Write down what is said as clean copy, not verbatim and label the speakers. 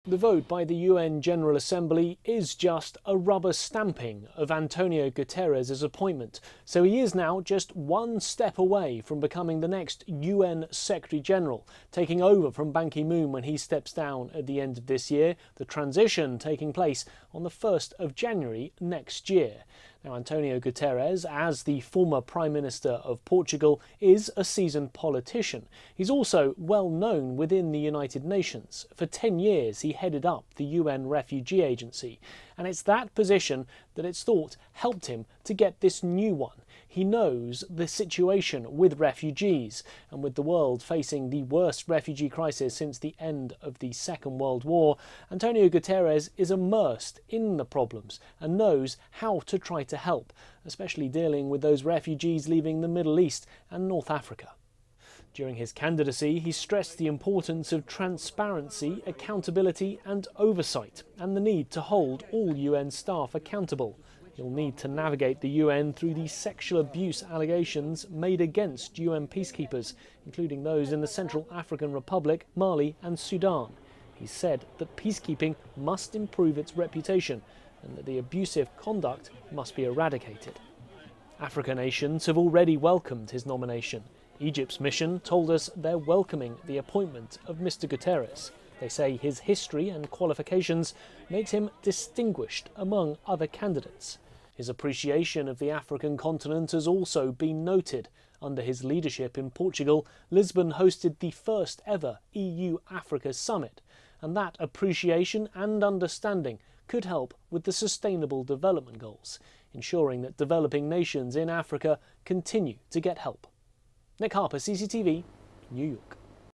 Speaker 1: The vote by the UN General Assembly is just a rubber stamping of Antonio Guterres' appointment, so he is now just one step away from becoming the next UN Secretary-General, taking over from Ban Ki-moon when he steps down at the end of this year, the transition taking place on the 1st of January next year. Now, Antonio Guterres, as the former Prime Minister of Portugal, is a seasoned politician. He's also well known within the United Nations. For 10 years, he headed up the UN Refugee Agency, and it's that position that it's thought helped him to get this new one. He knows the situation with refugees, and with the world facing the worst refugee crisis since the end of the Second World War, Antonio Guterres is immersed in the problems and knows how to try to help, especially dealing with those refugees leaving the Middle East and North Africa. During his candidacy, he stressed the importance of transparency, accountability and oversight, and the need to hold all UN staff accountable. He'll need to navigate the UN through the sexual abuse allegations made against UN peacekeepers, including those in the Central African Republic, Mali and Sudan. He said that peacekeeping must improve its reputation and that the abusive conduct must be eradicated. African nations have already welcomed his nomination. Egypt's mission told us they're welcoming the appointment of Mr. Guterres. They say his history and qualifications makes him distinguished among other candidates. His appreciation of the African continent has also been noted. Under his leadership in Portugal, Lisbon hosted the first ever EU-Africa summit, and that appreciation and understanding could help with the Sustainable Development Goals, ensuring that developing nations in Africa continue to get help. Nick Harper, CCTV, New York.